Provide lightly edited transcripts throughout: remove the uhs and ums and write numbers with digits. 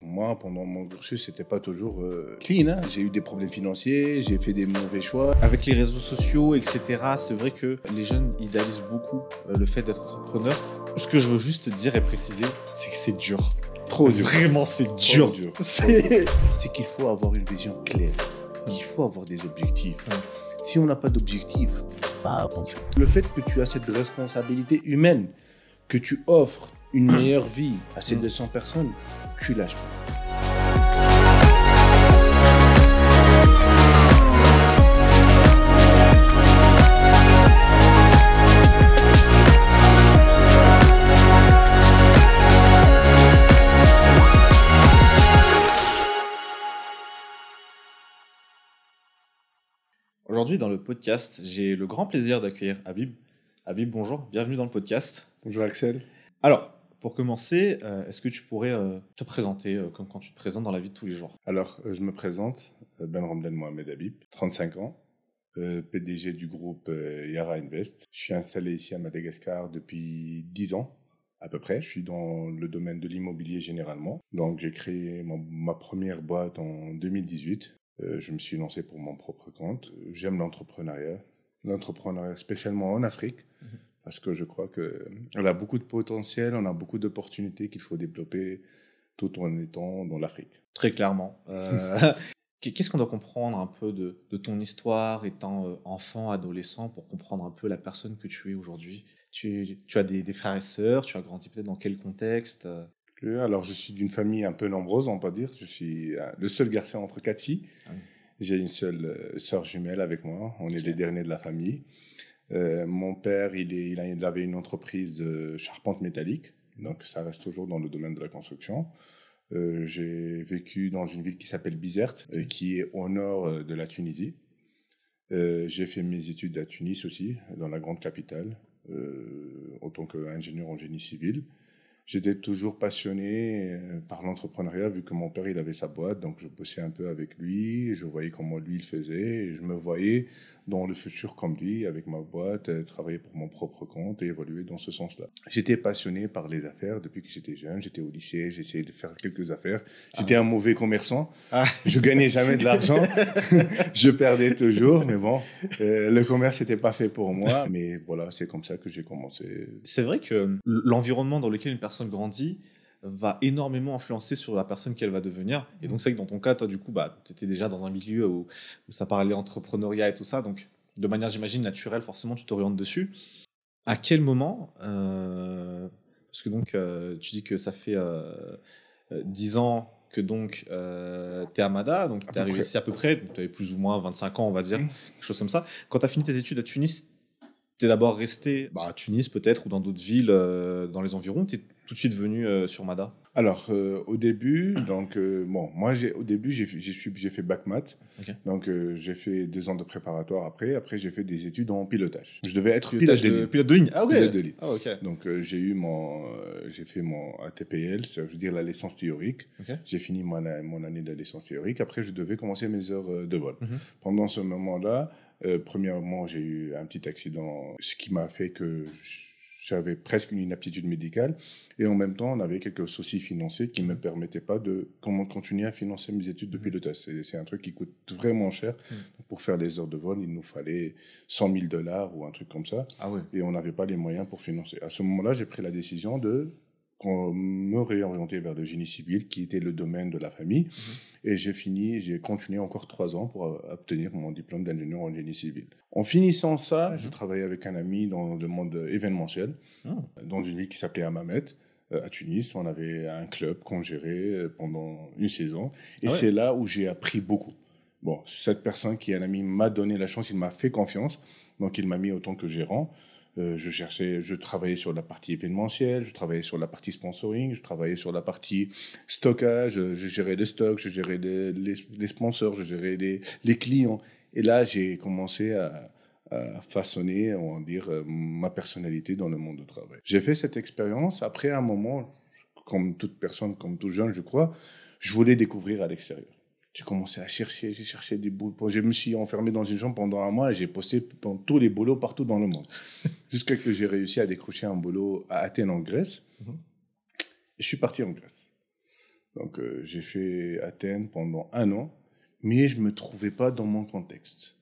Moi, pendant mon cursus, c'était pas toujours clean. Hein. J'ai eu des problèmes financiers, j'ai fait des mauvais choix. Avec les réseaux sociaux, etc., c'est vrai que les jeunes idéalisent beaucoup le fait d'être entrepreneur. Ce que je veux juste dire et préciser, c'est que c'est dur. Trop dur. Vraiment, c'est dur. C'est qu'il faut avoir une vision claire. Il faut avoir des objectifs. Si on n'a pas d'objectif, pas avancer. Le fait que tu as cette responsabilité humaine, que tu offres une meilleure vie à ces 200 personnes, tu lâches pas. Aujourd'hui, dans le podcast, j'ai le grand plaisir d'accueillir Habib. Habib, bonjour, bienvenue dans le podcast. Bonjour Axel. Alors, pour commencer, est-ce que tu pourrais te présenter comme quand tu te présentes dans la vie de tous les jours? Alors, je me présente, Ben Ramdan Mohamed Habib, 35 ans, PDG du groupe Yara Invest. Je suis installé ici à Madagascar depuis 10 ans à peu près. Je suis dans le domaine de l'immobilier généralement. Donc, j'ai créé ma première boîte en 2018. Je me suis lancé pour mon propre compte. J'aime l'entrepreneuriat spécialement en Afrique, parce que je crois qu'on a beaucoup de potentiel, on a beaucoup d'opportunités qu'il faut développer tout en étant dans l'Afrique. Très clairement. Qu'est-ce qu'on doit comprendre un peu de ton histoire étant enfant, adolescent, pour comprendre un peu la personne que tu es aujourd'hui? Tu as des frères et sœurs, tu as grandi peut-être dans quel contexte? Alors, je suis d'une famille un peu nombreuse, on peut dire. Je suis le seul garçon entre 4 filles. J'ai une seule sœur jumelle avec moi. On est les derniers de la famille. Mon père, il avait une entreprise de charpente métallique. Donc, ça reste toujours dans le domaine de la construction. J'ai vécu dans une ville qui s'appelle Bizerte, qui est au nord de la Tunisie. J'ai fait mes études à Tunis aussi, dans la grande capitale, en tant qu'ingénieur en génie civil. J'étais toujours passionné par l'entrepreneuriat, vu que mon père il avait sa boîte, donc je bossais un peu avec lui, je voyais comment lui il faisait, et je me voyais dans le futur comme lui, avec ma boîte, travailler pour mon propre compte et évoluer dans ce sens-là. J'étais passionné par les affaires depuis que j'étais jeune, j'étais au lycée, j'essayais de faire quelques affaires. J'étais un mauvais commerçant, je gagnais jamais de l'argent, je perdais toujours, mais bon, le commerce n'était pas fait pour moi, mais voilà, c'est comme ça que j'ai commencé. C'est vrai que l'environnement dans lequel une personne grandit va énormément influencer sur la personne qu'elle va devenir. Et donc, c'est vrai que dans ton cas, toi, du coup, tu étais déjà dans un milieu où ça parlait entrepreneuriat et tout ça. Donc, de manière, j'imagine, naturelle, forcément, tu t'orientes dessus. À quel moment, parce que donc, tu dis que ça fait 10 ans que donc tu es à Mada, donc tu es arrivé ici à peu près, tu avais plus ou moins 25 ans, on va dire, quelque chose comme ça. Quand tu as fini tes études à Tunis, tu es d'abord resté à Tunis peut-être ou dans d'autres villes dans les environs. Tu es tout de suite venu sur Mada? Alors, au début, donc, moi, au début, j'ai fait bac maths. Okay. Donc, j'ai fait 2 ans de préparatoire après. Après, j'ai fait des études en pilotage. Je devais être pilote de ligne. Ah, okay. Pilote de ligne. Ah, okay. Donc, j'ai fait mon ATPL, c'est-à-dire dire la licence théorique. Okay. J'ai fini mon année de licence théorique. Après, je devais commencer mes heures de vol. Pendant ce moment-là, premièrement, j'ai eu un petit accident, ce qui m'a fait que j'avais presque une inaptitude médicale, et en même temps, on avait quelques soucis financiers qui ne me permettaient pas de continuer à financer mes études de pilotage. C'est un truc qui coûte vraiment cher. Pour faire les heures de vol, il nous fallait $100,000 ou un truc comme ça, et on n'avait pas les moyens pour financer. À ce moment-là, j'ai pris la décision de me réorienter vers le génie civil, qui était le domaine de la famille, et j'ai continué encore 3 ans pour obtenir mon diplôme d'ingénieur en génie civil. En finissant ça, je travaillais avec un ami dans le monde événementiel, dans une ville qui s'appelait Hammamet, à Tunis. On avait un club qu'on gérait pendant une saison, et c'est là où j'ai appris beaucoup. Bon, cette personne qui est un ami m'a donné la chance, il m'a fait confiance, donc il m'a mis autant que gérant. Je travaillais sur la partie événementielle, je travaillais sur la partie sponsoring, je travaillais sur la partie stockage, je gérais les stocks, je gérais les sponsors, je gérais les clients. Et là, j'ai commencé à façonner, on va dire, ma personnalité dans le monde du travail. J'ai fait cette expérience. Après, à un moment, comme toute personne, comme tout jeune, je crois, je voulais découvrir à l'extérieur. J'ai commencé à chercher, j'ai cherché des boulots. Je me suis enfermé dans une chambre pendant un mois et j'ai posté dans tous les boulots partout dans le monde. Jusqu'à que j'ai réussi à décrocher un boulot à Athènes, en Grèce. Et je suis parti en Grèce. Donc, j'ai fait Athènes pendant 1 an, mais je me trouvais pas dans mon contexte.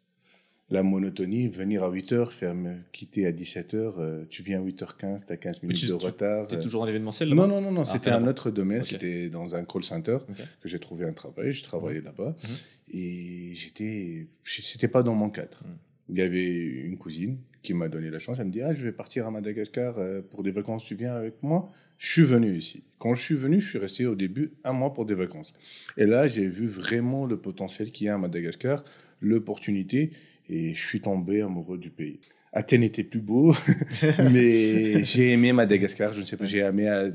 La monotonie, venir à 8h, faire me quitter à 17h, tu viens à 8h15, tu as 15 minutes de retard. Tu es toujours en événementiel là-bas? Non, c'était un autre domaine, okay. C'était dans un call center que j'ai trouvé un travail, je travaillais là-bas et c'était pas dans mon cadre. Il y avait une cousine qui m'a donné la chance, elle me dit « Ah, je vais partir à Madagascar pour des vacances, tu viens avec moi ?» Je suis venu ici. Quand je suis venu, je suis resté au début 1 mois pour des vacances. Et là, j'ai vu vraiment le potentiel qu'il y a à Madagascar, l'opportunité, et je suis tombé amoureux du pays. Athènes était plus beau, mais j'ai aimé Madagascar, je ne sais pas, j'ai aimé.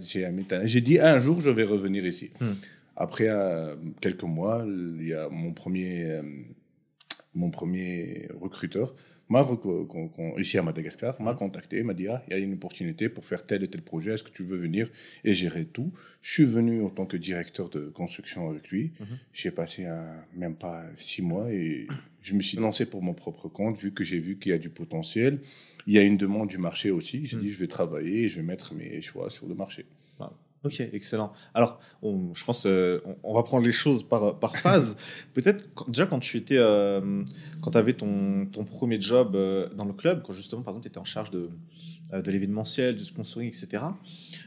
J'ai dit un jour, je vais revenir ici. Après quelques mois, il y a mon premier recruteur, ici à Madagascar, m'a contacté, m'a dit « Ah, il y a une opportunité pour faire tel et tel projet, est-ce que tu veux venir ?» Et gérer tout. Je suis venu en tant que directeur de construction avec lui. J'ai passé même pas 6 mois et je me suis lancé pour mon propre compte, vu que j'ai vu qu'il y a du potentiel. Il y a une demande du marché aussi. J'ai dit « Je vais travailler et je vais mettre mes choix sur le marché. » Ok, excellent. Alors, je pense on va prendre les choses par phase. Peut-être déjà quand tu étais, quand tu avais ton premier job dans le club, quand justement, par exemple, tu étais en charge de l'événementiel, du sponsoring, etc.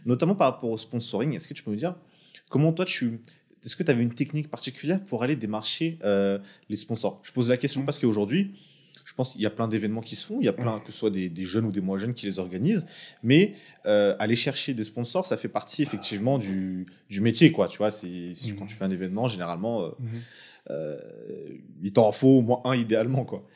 Notamment par rapport au sponsoring, est-ce que tu peux me dire comment toi est-ce que tu avais une technique particulière pour aller démarcher les sponsors? Je pose la question parce qu'aujourd'hui, je pense qu'il y a plein d'événements qui se font, il y a plein, que ce soit des jeunes ou des moins jeunes qui les organisent, mais aller chercher des sponsors, ça fait partie effectivement du métier, quoi. Tu vois, quand tu fais un événement, généralement, il t'en faut au moins un idéalement, quoi.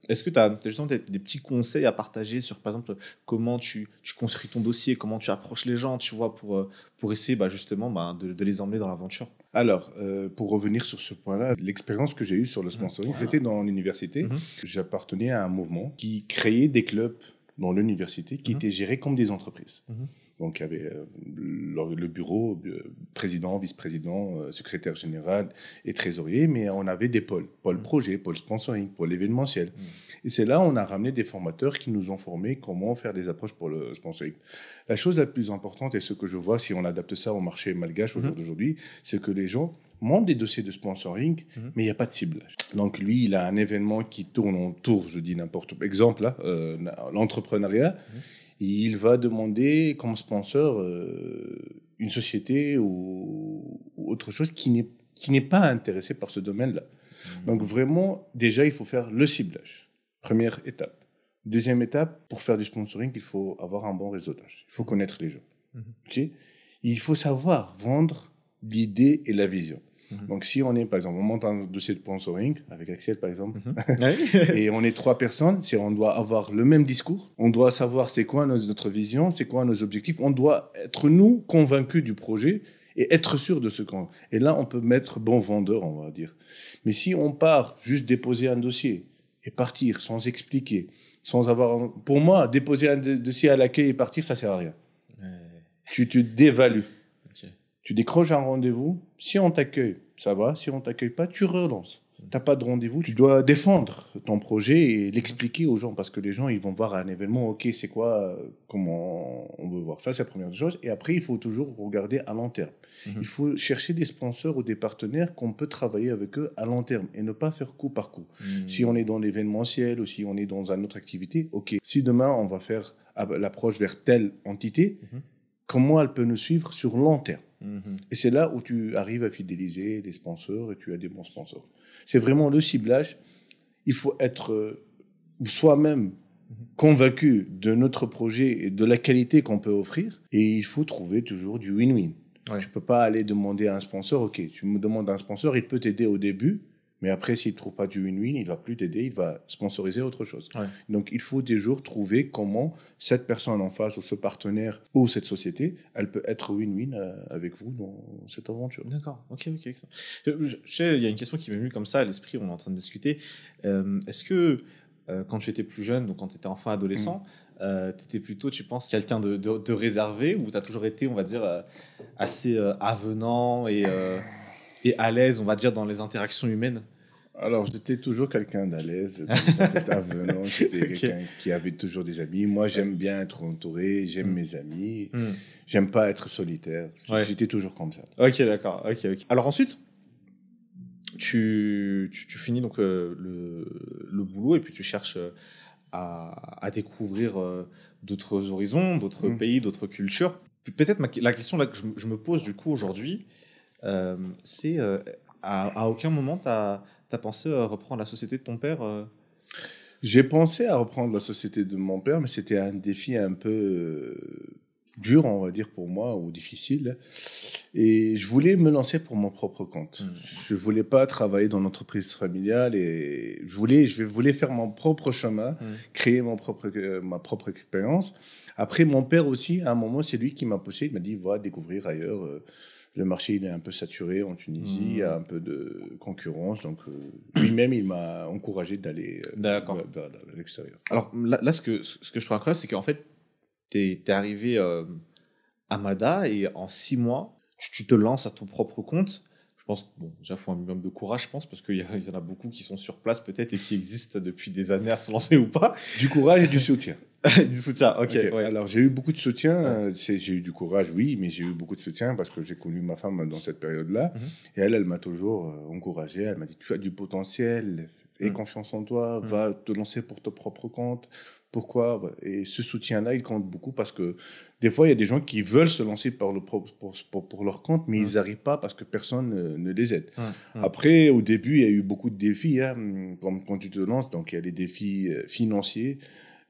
Est-ce que tu as justement des petits conseils à partager sur, par exemple, comment tu construis ton dossier, comment tu approches les gens, tu vois, pour essayer justement de les emmener dans l'aventure? Alors, pour revenir sur ce point-là, l'expérience que j'ai eue sur le sponsoring, c'était dans l'université. J'appartenais à un mouvement qui créait des clubs dans l'université qui étaient gérés comme des entreprises. Donc, il y avait le bureau, président, vice-président, secrétaire général et trésorier, mais on avait des pôles. Pôle projet, pôle sponsoring, pôle événementiel. Et c'est là où on a ramené des formateurs qui nous ont formés comment faire des approches pour le sponsoring. La chose la plus importante, et ce que je vois si on adapte ça au marché malgache au jour d'aujourd'hui, c'est que les gens montent des dossiers de sponsoring, mais il n'y a pas de ciblage. Donc lui, il a un événement qui tourne autour, je dis n'importe quoi. Exemple, là, l'entrepreneuriat. Il va demander comme sponsor une société ou autre chose qui n'est pas intéressée par ce domaine-là. Donc vraiment, déjà, il faut faire le ciblage. Première étape. Deuxième étape, pour faire du sponsoring, il faut avoir un bon réseautage. Il faut connaître les gens. Okay? Il faut savoir vendre l'idée et la vision. Donc, si on est, par exemple, on monte un dossier de sponsoring, avec Axel, par exemple, et on est 3 personnes, on doit avoir le même discours, on doit savoir c'est quoi notre vision, c'est quoi nos objectifs, on doit être, nous, convaincus du projet et être sûr de ce qu'on... Et là, on peut mettre bon vendeur, on va dire. Mais si on part juste déposer un dossier et partir sans expliquer, sans avoir... Pour moi, déposer un dossier à l'accueil et partir, ça sert à rien. Tu te dévalues. Tu décroches un rendez-vous, si on t'accueille, ça va, si on t'accueille pas, tu relances. T'as pas de rendez-vous, tu dois défendre ton projet et l'expliquer aux gens parce que les gens, ils vont voir un événement, ok, c'est quoi, comment on veut voir ça, c'est la première chose. Et après, il faut toujours regarder à long terme. Il faut chercher des sponsors ou des partenaires qu'on peut travailler avec eux à long terme et ne pas faire coup par coup. Si on est dans l'événementiel ou si on est dans une autre activité, ok. Si demain, on va faire l'approche vers telle entité, comment elle peut nous suivre sur long terme? Et c'est là où tu arrives à fidéliser les sponsors et tu as des bons sponsors. C'est vraiment le ciblage. Il faut être soi-même convaincu de notre projet et de la qualité qu'on peut offrir. Et il faut trouver toujours du win-win. Tu ne peux pas aller demander à un sponsor, ok, tu me demandes un sponsor, il peut t'aider au début, mais après, s'il ne trouve pas du win-win, il ne va plus t'aider, il va sponsoriser autre chose. Donc, il faut toujours trouver comment cette personne en face ou ce partenaire ou cette société, elle peut être win-win avec vous dans cette aventure. D'accord, ok, excellent. Je sais, il y a une question qui m'est venue comme ça à l'esprit, on est en train de discuter. Est-ce que quand tu étais plus jeune, donc quand tu étais enfant, adolescent, tu étais plutôt, tu penses, quelqu'un de réservé ou tu as toujours été, on va dire, assez avenant et à l'aise, on va dire, dans les interactions humaines? Alors, j'étais toujours quelqu'un d'à l'aise, avenant, j'étais quelqu'un qui avait toujours des amis. Moi, j'aime bien être entouré, j'aime mes amis, j'aime pas être solitaire. J'étais toujours comme ça. Ok, d'accord. Ok. Alors ensuite, tu finis donc le boulot et puis tu cherches à découvrir d'autres horizons, d'autres pays, d'autres cultures. Peut-être la question là que je me pose du coup aujourd'hui, c'est à aucun moment tu as pensé à reprendre la société de ton père J'ai pensé à reprendre la société de mon père, mais c'était un défi un peu dur, on va dire, pour moi, ou difficile. Et je voulais me lancer pour mon propre compte. Je voulais pas travailler dans l'entreprise familiale et je voulais faire mon propre chemin, créer ma propre expérience. Après, mon père aussi, à un moment, c'est lui qui m'a poussé. Il m'a dit, va découvrir ailleurs. Le marché, il est un peu saturé en Tunisie. Il y a un peu de concurrence. Donc, lui-même, il m'a encouragé d'aller vers l'extérieur. Alors là, ce que je trouve incroyable, c'est qu'en fait, t'es arrivé à Mada et en 6 mois, tu te lances à ton propre compte. Je pense, bon, déjà, il faut un minimum de courage, je pense, parce qu'il y en a beaucoup qui sont sur place peut-être et qui existent depuis des années à se lancer ou pas. Du courage et du soutien. Du soutien, ok. Ouais. Alors, j'ai eu beaucoup de soutien. J'ai eu du courage, oui, mais j'ai eu beaucoup de soutien parce que j'ai connu ma femme dans cette période-là. Et elle m'a toujours encouragé. Elle m'a dit, tu as du potentiel, aie confiance en toi, va te lancer pour ton propre compte. Pourquoi? Et ce soutien-là, il compte beaucoup parce que des fois, il y a des gens qui veulent se lancer pour leur compte, mais ils n'arrivent pas parce que personne ne les aide. Après, au début, il y a eu beaucoup de défis, comme quand tu te lances. Donc, il y a les défis financiers.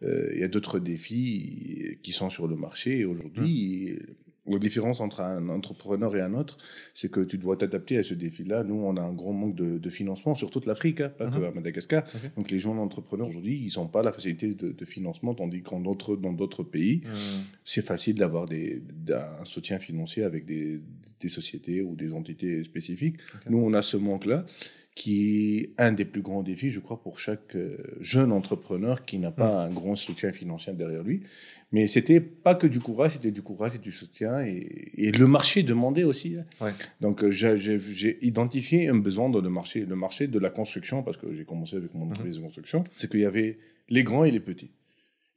Il y a d'autres défis qui sont sur le marché. Et aujourd'hui, la différence entre un entrepreneur et un autre, c'est que tu dois t'adapter à ce défi-là. Nous, on a un grand manque de financement sur toute l'Afrique, pas que à Madagascar. Donc, les gens entrepreneurs aujourd'hui, ils n'ont pas la facilité de financement, tandis que dans d'autres pays, c'est facile d'avoir un soutien financier avec des sociétés ou des entités spécifiques. Nous, on a ce manque-là, qui est un des plus grands défis, je crois, pour chaque jeune entrepreneur qui n'a pas un grand soutien financier derrière lui. Mais c'était pas que du courage, c'était du courage et du soutien. Et le marché demandait aussi. Donc, j'ai identifié un besoin dans le marché de la construction, parce que j'ai commencé avec mon entreprise de construction, c'est qu'il y avait les grands et les petits.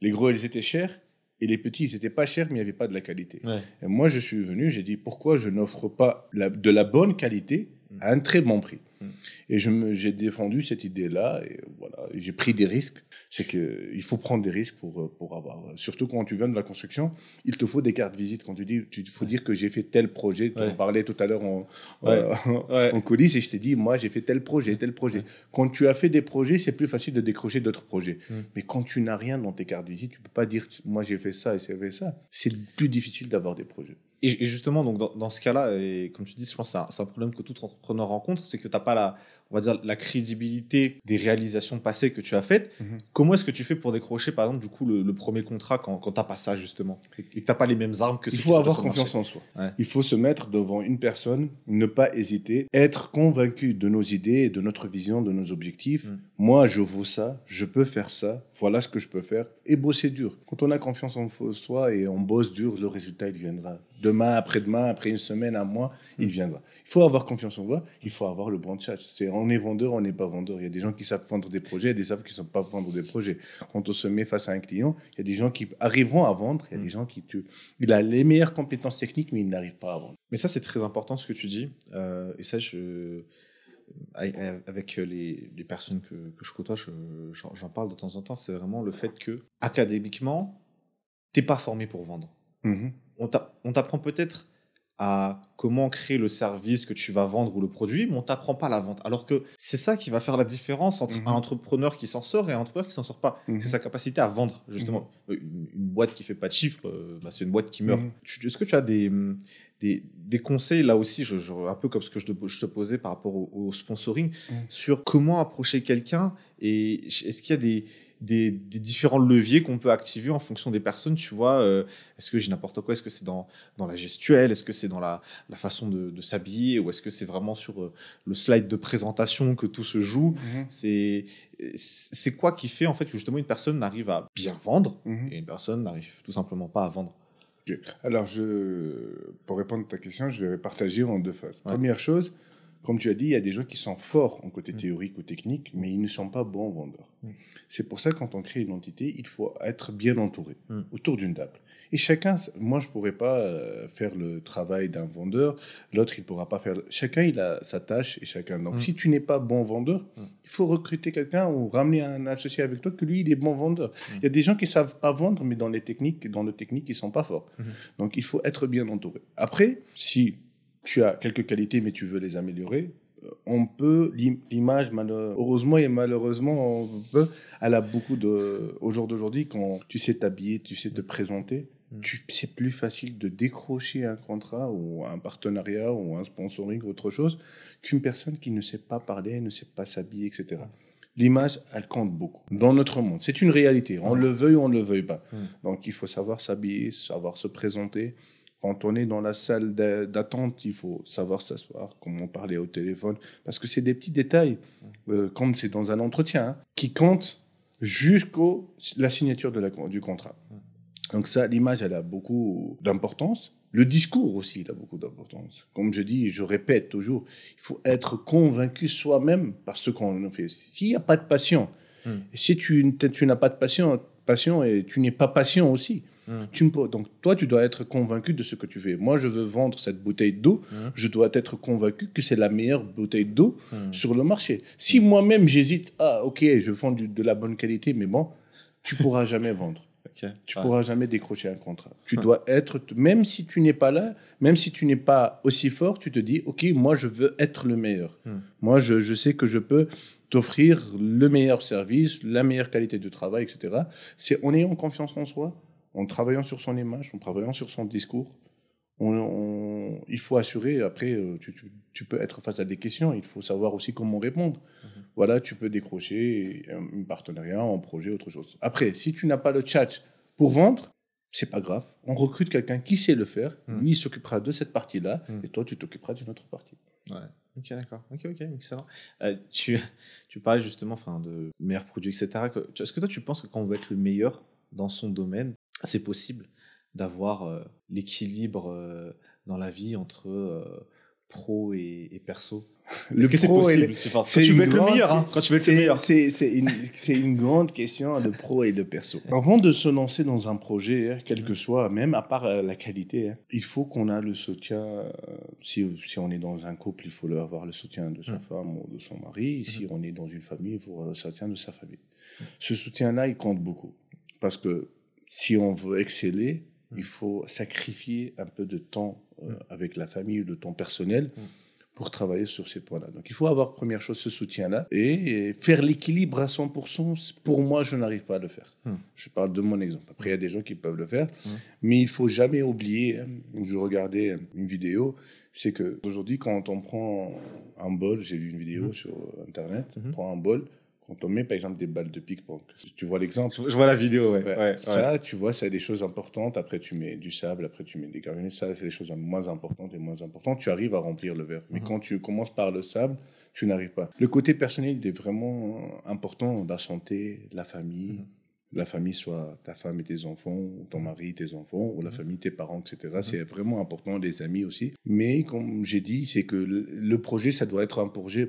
Les gros, ils étaient chers. Et les petits, ils n'étaient pas chers, mais il n'y avait pas de la qualité. Et moi, je suis venu, j'ai dit, pourquoi je n'offre pas de la bonne qualité à un très bon prix? Et j'ai défendu cette idée-là, et voilà, j'ai pris des risques. C'est qu'il faut prendre des risques pour avoir. Surtout quand tu viens de la construction, il te faut des cartes visite. Quand il faut dire que j'ai fait tel projet. On parlait tout à l'heure en coulisses, et je t'ai dit, moi, j'ai fait tel projet. Quand tu as fait des projets, c'est plus facile de décrocher d'autres projets. Mais quand tu n'as rien dans tes cartes visite, tu peux pas dire, moi, j'ai fait ça et j'ai fait ça. C'est plus difficile d'avoir des projets. Et justement, donc dans ce cas-là, et comme tu dis, je pense que c'est un problème que tout entrepreneur rencontre, c'est que tu n'as pas on va dire, la crédibilité des réalisations passées que tu as faites. Comment est-ce que tu fais pour décrocher, par exemple, du coup, le premier contrat quand tu n'as pas ça, justement, et que tu n'as pas les mêmes armes que ceux qui sont sur le marché? Il faut avoir confiance en soi. Il faut se mettre devant une personne, ne pas hésiter, être convaincu de nos idées, de notre vision, de nos objectifs. Moi, je vaux ça, je peux faire ça, voilà ce que je peux faire, et bosser dur. Quand on a confiance en soi et on bosse dur, le résultat, il viendra. Demain, après-demain, après une semaine, un mois, il viendra. Il faut avoir confiance en soi, il faut avoir le bon chat. On est vendeur, on n'est pas vendeur. Il y a des gens qui savent vendre des projets, il y a des gens qui ne savent pas vendre des projets. Quand on se met face à un client, il y a des gens qui arriveront à vendre, il y a des gens qui il a les meilleures compétences techniques, mais il n'arrive pas à vendre. Mais ça, c'est très important ce que tu dis. Et ça, avec les personnes que je côtoie, j'en parle de temps en temps. C'est vraiment le fait que, académiquement, tu n'es pas formé pour vendre. On t'apprend peut-être à comment créer le service que tu vas vendre ou le produit, mais on t'apprend pas la vente. Alors que c'est ça qui va faire la différence entre un entrepreneur qui s'en sort et un entrepreneur qui s'en sort pas. C'est sa capacité à vendre, justement. Une boîte qui fait pas de chiffres, c'est une boîte qui meurt. Est-ce que tu as des conseils, là aussi, un peu comme ce que je te posais par rapport au sponsoring, sur comment approcher quelqu'un, et est-ce qu'il y a des différents leviers qu'on peut activer en fonction des personnes, tu vois, est-ce que j'ai n'importe quoi, est-ce que c'est dans la gestuelle, est-ce que c'est dans la façon de s'habiller, ou est-ce que c'est vraiment sur le slide de présentation que tout se joue? C'est quoi qui fait en fait que justement une personne n'arrive à bien vendre et une personne n'arrive tout simplement pas à vendre? Alors, pour répondre à ta question, je vais partager en deux phases. Première chose, Comme tu as dit, il y a des gens qui sont forts en côté théorique ou technique, mais ils ne sont pas bons vendeurs. C'est pour ça que quand on crée une entité, il faut être bien entouré autour d'une table. Et chacun, moi je pourrais pas faire le travail d'un vendeur, l'autre il pourra pas faire. Chacun il a sa tâche et chacun. Donc si tu n'es pas bon vendeur, il faut recruter quelqu'un ou ramener un associé avec toi que lui il est bon vendeur. Il y a des gens qui savent pas vendre, mais dans le technique ils sont pas forts. Donc il faut être bien entouré. Après, si tu as quelques qualités mais tu veux les améliorer, on peut, l'image, heureusement et malheureusement, elle a beaucoup au jour d'aujourd'hui, quand tu sais t'habiller, tu sais te présenter, c'est plus facile de décrocher un contrat ou un partenariat ou un sponsoring ou autre chose qu'une personne qui ne sait pas parler, ne sait pas s'habiller, etc. L'image, elle compte beaucoup dans notre monde. C'est une réalité, on le veuille ou on ne le veuille pas. Donc il faut savoir s'habiller, savoir se présenter. Quand on est dans la salle d'attente, il faut savoir s'asseoir, comment parler au téléphone, parce que c'est des petits détails, comme c'est dans un entretien, qui comptent jusqu'à la signature du contrat. Donc ça, l'image, elle a beaucoup d'importance. Le discours aussi, il a beaucoup d'importance. Comme je dis, je répète toujours, il faut être convaincu soi-même par ce qu'on fait. S'il n'y a pas de passion, si tu n'as pas de passion et tu n'es pas patient aussi, donc toi, tu dois être convaincu de ce que tu fais. Moi, je veux vendre cette bouteille d'eau. Je dois être convaincu que c'est la meilleure bouteille d'eau sur le marché. Si moi-même, j'hésite, ok, je vends de la bonne qualité, mais bon, tu pourras jamais vendre. Tu pourras jamais décrocher un contrat. Tu dois être, même si tu n'es pas là, même si tu n'es pas aussi fort, tu te dis, ok, moi, je veux être le meilleur. Moi, je sais que je peux t'offrir le meilleur service, la meilleure qualité de travail, etc. C'est en ayant confiance en soi, en travaillant sur son image, en travaillant sur son discours. Il faut assurer, après, tu peux être face à des questions, il faut savoir aussi comment répondre. Voilà, tu peux décrocher un partenariat, un projet, autre chose. Après, si tu n'as pas le tchatch pour vendre, c'est pas grave. On recrute quelqu'un qui sait le faire, lui, il s'occupera de cette partie-là, et toi, tu t'occuperas d'une autre partie. Ouais. Ok, d'accord. Ok, excellent. Tu parlais justement de meilleurs produits, etc. Est-ce que toi, tu penses que quand on veut être le meilleur dans son domaine, c'est possible d'avoir l'équilibre dans la vie entre pro et perso? Est-ce que c'est possible? Quand tu veux être le meilleur, hein, quand tu veux être le meilleur. C'est une grande question, le pro et le perso. Avant de se lancer dans un projet, quel que soit, même à part la qualité, il faut qu'on ait le soutien. Si on est dans un couple, il faut avoir le soutien de sa femme ou de son mari. Si on est dans une famille, il faut avoir le soutien de sa famille. Ce soutien-là, il compte beaucoup. Parce que si on veut exceller, il faut sacrifier un peu de temps avec la famille ou de temps personnel pour travailler sur ces points-là. Donc, il faut avoir, première chose, ce soutien-là et faire l'équilibre à 100%. Pour moi, je n'arrive pas à le faire. Je parle de mon exemple. Après, il y a des gens qui peuvent le faire, mais il ne faut jamais oublier, je regardais une vidéo, c'est qu'aujourd'hui, quand on prend un bol, j'ai vu une vidéo sur Internet, on prend un bol, quand on met, par exemple, des balles de ping-pong, tu vois l'exemple. Je vois la vidéo, ouais. Ça, tu vois, c'est des choses importantes. Après, tu mets du sable, après, tu mets des granules. Ça, c'est des choses moins importantes et moins importantes. Tu arrives à remplir le verre. Mais quand tu commences par le sable, tu n'arrives pas. Le côté personnel, il est vraiment important. La santé, la famille. La famille, soit ta femme et tes enfants, ou ton mari et tes enfants, ou la famille, tes parents, etc. C'est vraiment important, les amis aussi. Mais comme j'ai dit, c'est que le projet, ça doit être un projet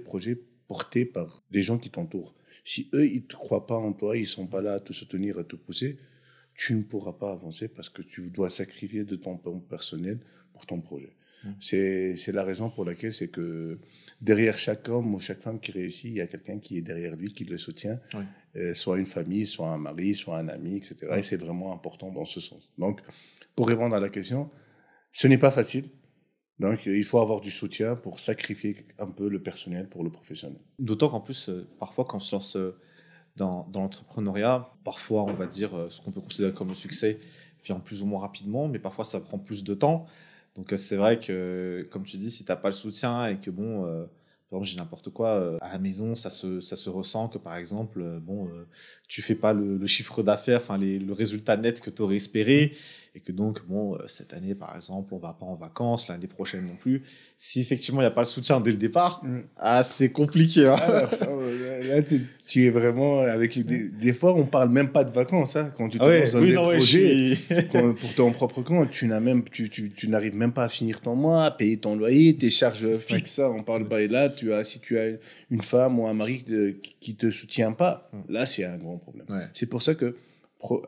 porté par des gens qui t'entourent. Si eux, ils ne te croient pas en toi, ils ne sont pas là à te soutenir, à te pousser, tu ne pourras pas avancer parce que tu dois sacrifier de ton temps personnel pour ton projet. C'est la raison pour laquelle c'est que derrière chaque homme ou chaque femme qui réussit, il y a quelqu'un qui est derrière lui, qui le soutient, soit une famille, soit un mari, soit un ami, etc. Et c'est vraiment important dans ce sens. Donc, pour répondre à la question, ce n'est pas facile. Donc, il faut avoir du soutien pour sacrifier un peu le personnel pour le professionnel. D'autant qu'en plus, parfois, quand on se lance dans l'entrepreneuriat, parfois, on va dire, ce qu'on peut considérer comme le succès vient plus ou moins rapidement, mais parfois, ça prend plus de temps. Donc, c'est vrai que, comme tu dis, si tu n'as pas le soutien et que, par exemple, j'ai n'importe quoi, à la maison, ça se ressent que, par exemple, tu fais pas le chiffre d'affaires, le résultat net que tu aurais espéré, et que donc, cette année, par exemple, on va pas en vacances, l'année prochaine non plus. Si effectivement, il n'y a pas le soutien dès le départ, c'est compliqué. Hein. Alors, là, Tu es vraiment avec des fois, on parle même pas de vacances, hein, quand tu te lances dans des projets. Pour ton propre compte, tu n'arrives même pas à finir ton mois, à payer ton loyer, tes charges fixes. On parle pas. Et là, si tu as une femme ou un mari qui te soutient pas, là, c'est un grand problème. C'est pour ça que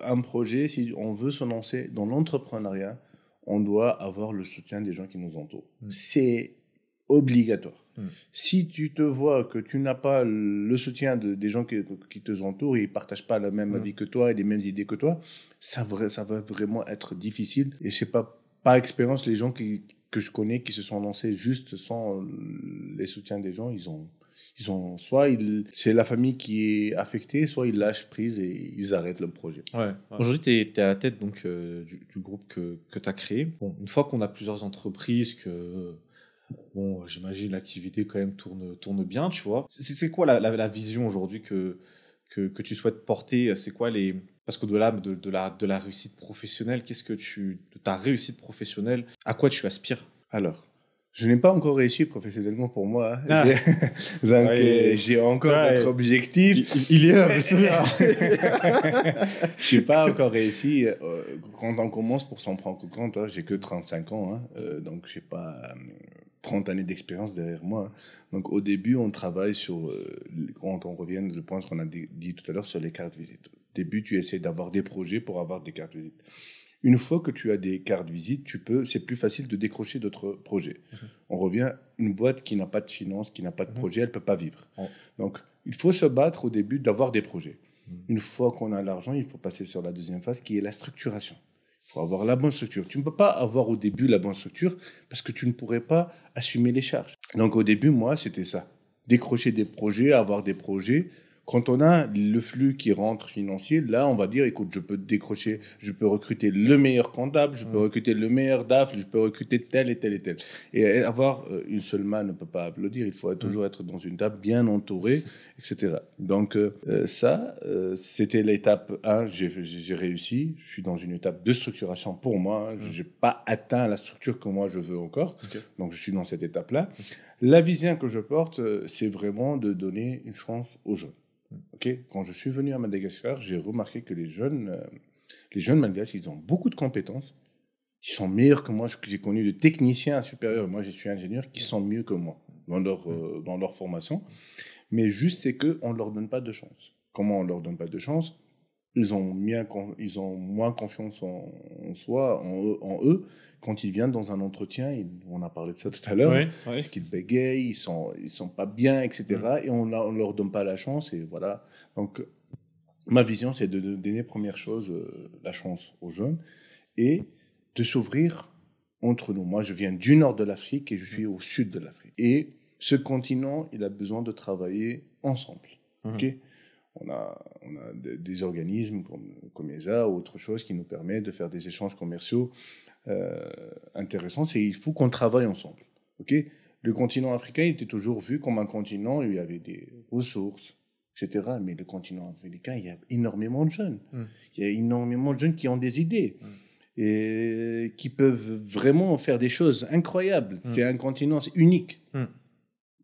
un projet, si on veut se lancer dans l'entrepreneuriat, on doit avoir le soutien des gens qui nous entourent. C'est obligatoire. Si tu te vois que tu n'as pas le soutien des gens qui te entourent, ils ne partagent pas la même avis que toi et les mêmes idées que toi, ça va vraiment être difficile. Et c'est pas par expérience, les gens que je connais qui se sont lancés juste sans les soutiens des gens, ils ont soit c'est la famille qui est affectée, soit ils lâchent prise et ils arrêtent le projet. Aujourd'hui, tu es à la tête donc, du groupe que tu as créé. Bon, une fois qu'on a plusieurs entreprises, bon, j'imagine l'activité quand même tourne bien, tu vois. C'est quoi la vision aujourd'hui que tu souhaites porter? C'est quoi parce qu'au-delà de la réussite professionnelle, de ta réussite professionnelle, à quoi tu aspires? Alors, je n'ai pas encore réussi professionnellement pour moi. Hein. Donc, j'ai encore d'autres objectifs. Il est je sais bien. Je n'ai pas encore réussi. Quand on commence pour s'en prendre compte, hein, j'ai que 35 ans. Hein, donc, je n'ai pas 30 années d'expérience derrière moi. Hein. Donc, au début, on travaille sur, quand on revient du point qu'on a dit tout à l'heure, sur les cartes visites. Au début, tu essaies d'avoir des projets pour avoir des cartes visites. Une fois que tu as des cartes visites, c'est plus facile de décrocher d'autres projets. On revient, une boîte qui n'a pas de finances, qui n'a pas de projet, elle ne peut pas vivre. Donc, il faut se battre au début d'avoir des projets. Une fois qu'on a l'argent, il faut passer sur la deuxième phase qui est la structuration. Il faut avoir la bonne structure. Tu ne peux pas avoir au début la bonne structure parce que tu ne pourrais pas assumer les charges. Donc, au début, moi, c'était ça. Décrocher des projets, avoir des projets. Quand on a le flux qui rentre financier, là, on va dire, écoute, je peux recruter le meilleur comptable, je peux recruter le meilleur DAF, je peux recruter tel et tel et tel. Et avoir une seule main ne peut pas applaudir, il faut toujours être dans une table bien entourée, etc. Donc, c'était l'étape 1, j'ai réussi. Je suis dans une étape de structuration pour moi. Je n'ai pas atteint la structure que moi je veux encore. Donc, je suis dans cette étape-là. La vision que je porte, c'est vraiment de donner une chance aux jeunes. Quand je suis venu à Madagascar, j'ai remarqué que les jeunes malgaches, ils ont beaucoup de compétences. Ils sont meilleurs que moi. J'ai connu des techniciens supérieurs. Moi, je suis ingénieur qui sont mieux que moi dans leur formation. Mais juste, c'est qu'on ne leur donne pas de chance. Comment on ne leur donne pas de chance ? Ils ont moins confiance en soi, en eux. Quand ils viennent dans un entretien, on a parlé de ça tout à l'heure, parce qu'ils bégayent, ils sont pas bien, etc. Et on leur donne pas la chance, et voilà. Donc, ma vision, c'est de donner, première chose, la chance aux jeunes, et de s'ouvrir entre nous. Moi, je viens du nord de l'Afrique, et je suis au sud de l'Afrique. Et ce continent, il a besoin de travailler ensemble. On a des organismes comme ESA ou autre chose qui nous permet de faire des échanges commerciaux intéressants. Il faut qu'on travaille ensemble. Le continent africain, il était toujours vu comme un continent où il y avait des ressources, etc. Mais le continent africain, il y a énormément de jeunes. Il y a énormément de jeunes qui ont des idées et qui peuvent vraiment faire des choses incroyables. C'est un continent, c'est unique.